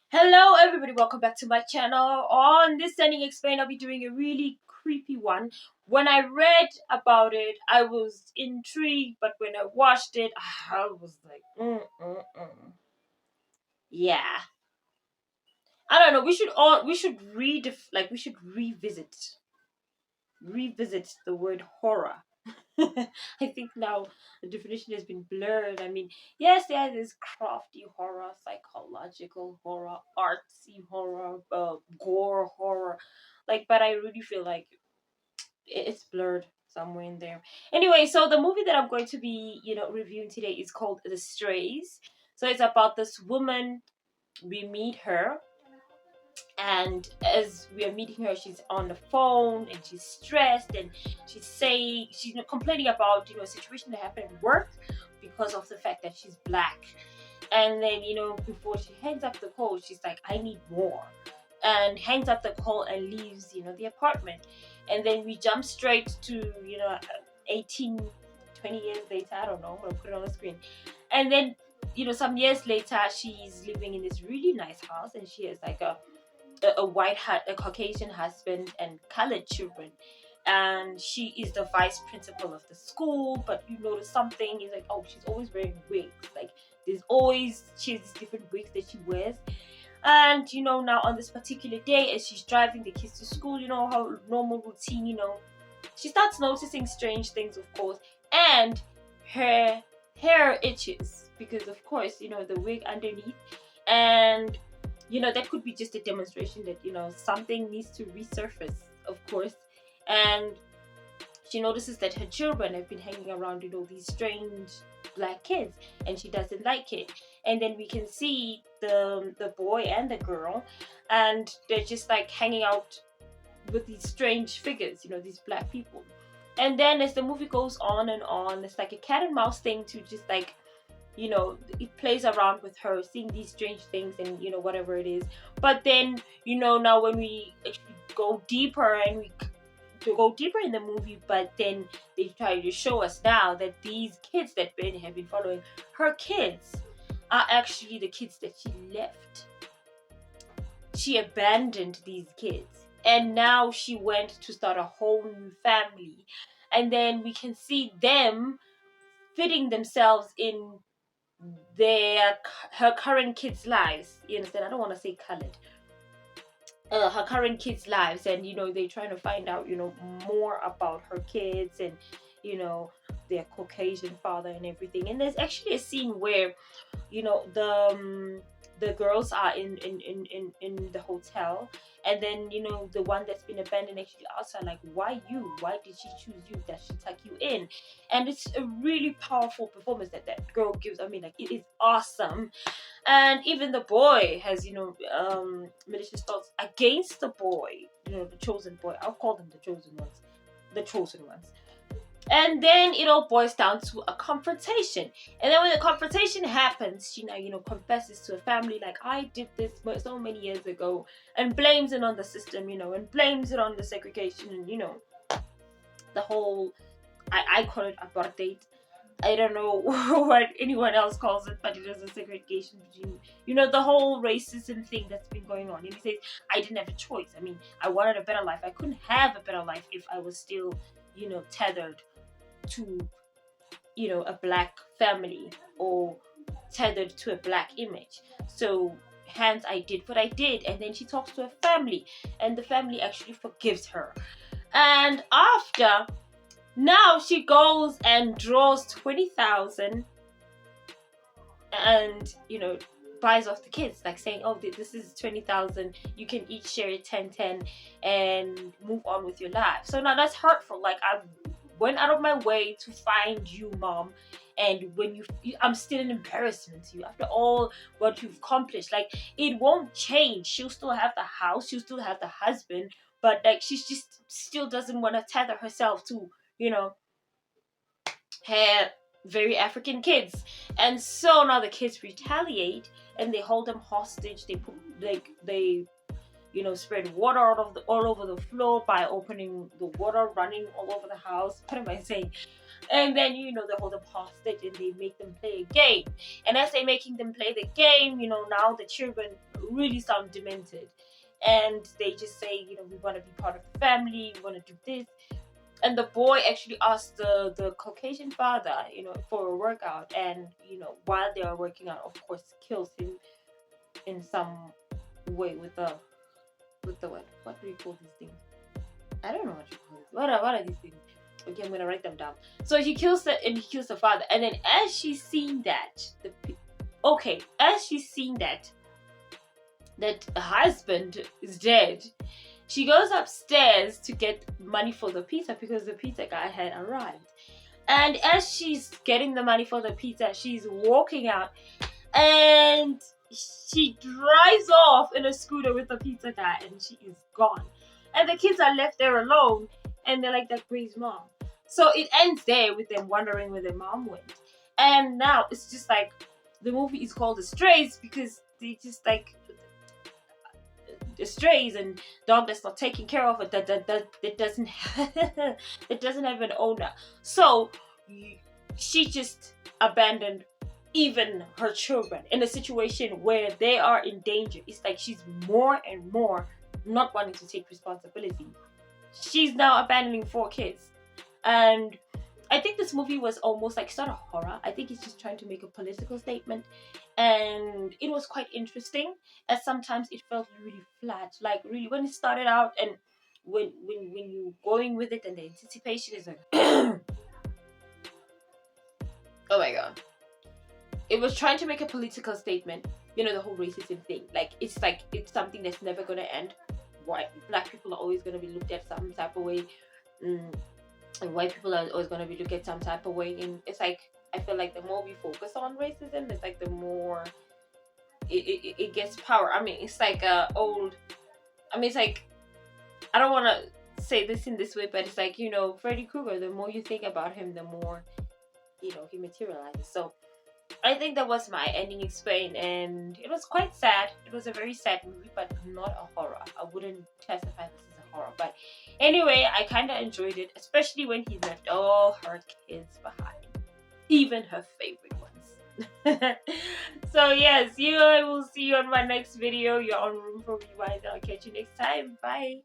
Hello everybody, welcome back to my channel. On this Sending Explain, I'll be doing a really creepy one. When I read about it, I was intrigued, but when I watched it, I was like, yeah. I don't know, we should revisit the word horror. I think now the definition has been blurred. I mean, yes, there is crafty horror, psychological horror, artsy horror, gore horror, but I really feel like it's blurred somewhere in there. Anyway, so the movie that I'm going to be, reviewing today is called The Strays. So it's about this woman. We meet her, and as we are meeting her, she's on the phone and she's stressed, and she's complaining about a situation that happened at work because of the fact that she's black. And then before she hangs up the call, she's like, I need more, and hangs up the call and leaves the apartment. And then we jump straight to 18, 20 years later. I don't know, I'm gonna put it on the screen. And then some years later, she's living in this really nice house, and she has like a Caucasian husband and colored children. And she is the vice principal of the school. But you notice something is like, oh, she's always wearing wigs. Like she has these different wigs that she wears. And now on this particular day, as she's driving the kids to school, her normal routine, she starts noticing strange things, of course. And her hair itches because, of course, the wig underneath. And that could be just a demonstration that something needs to resurface, of course. And she notices that her children have been hanging around these strange black kids, and she doesn't like it. And then we can see the boy and the girl, and they're just like hanging out with these strange figures, these black people. And then as the movie goes on and on, it's like a cat and mouse thing to just like it plays around with her seeing these strange things and whatever it is. But then now when we actually go deeper and we to go deeper in the movie, but then they try to show us now that these kids that Ben have been following, her kids, are actually the kids that she left. She abandoned these kids, and now she went to start a whole new family. And then we can see them fitting themselves in her current kids' lives. You understand? I don't want to say colored. Her current kids' lives, and they're trying to find out more about her kids, and their Caucasian father and everything. And there's actually a scene where the girls are in the hotel, and then the one that's been abandoned actually asks her, like, why you, why did she choose you, does she tuck you in? And it's a really powerful performance that girl gives. I mean, like, it is awesome. And even the boy has malicious thoughts against the boy, the chosen boy. I'll call them the chosen ones. And then it all boils down to a confrontation. And then when the confrontation happens, she now, confesses to a family, like, I did this so many years ago, and blames it on the system, and blames it on the segregation, and, the whole, I call it apartheid. I don't know what anyone else calls it, but it is a segregation between, the whole racism thing that's been going on. And he says, I didn't have a choice. I mean, I wanted a better life. I couldn't have a better life if I was still, tethered to a black family, or tethered to a black image. So hence I did what I did. And then she talks to her family, and the family actually forgives her. And after, now she goes and draws 20,000 and buys off the kids, like saying, oh, this is 20,000, you can each share it 10-10 and move on with your life. So now that's hurtful. Like, I went out of my way to find you, mom, and when I'm still an embarrassment to you after all what you've accomplished. Like, it won't change. She'll still have the house, she'll still have the husband, but like, she's just still doesn't want to tether herself to her very African kids. And so now the kids retaliate, and they hold them hostage. They put they spread water all over the floor by opening the water running all over the house. What am I saying? And then they hold them hostage and they make them play a game. And as they're making them play the game, now the children really sound demented. And they just say, we want to be part of the family, we want to do this. And the boy actually asked the Caucasian father, for a workout. And, while they are working out, of course, kills him in some way with the what do you call these things? I don't know what you call it. What are these things? Okay, I'm gonna write them down. So he kills the father, and then as she's seeing that, as she's seeing that the husband is dead, she goes upstairs to get money for the pizza because the pizza guy had arrived. And as she's getting the money for the pizza, she's walking out, and she drives off in a scooter with the pizza guy, and she is gone. And the kids are left there alone, and they're like, that Gray's mom. So it ends there with them wondering where their mom went. And now it's just like, the movie is called The Strays because they just like the strays and dog that's not taken care of, that doesn't it doesn't have an owner. So she just abandoned even her children in a situation where they are in danger. It's like she's more and more not wanting to take responsibility. She's now abandoning 4 kids. And I think this movie was almost like, it's not a horror. I think it's just trying to make a political statement. And it was quite interesting, as sometimes it felt really flat. Like, really, when it started out and when you're going with it and the anticipation is like, oh my god. It was trying to make a political statement. The whole racism thing. Like, it's something that's never going to end. Black people are always going to be looked at some type of way. And white people are always going to be looked at some type of way. And it's like, I feel like the more we focus on racism, it's like the more it gets power. I mean, it's like it's like, I don't want to say this in this way, but it's like, Freddy Krueger, the more you think about him, the more, he materializes. So I think that was my ending explain, and it was quite sad. It was a very sad movie, but not a horror. I wouldn't classify this as a horror. But anyway, I kind of enjoyed it, especially when he left all her kids behind, even her favorite ones. So yes, I will see you on my next video. You're on Room for Rewind. I'll catch you next time. Bye.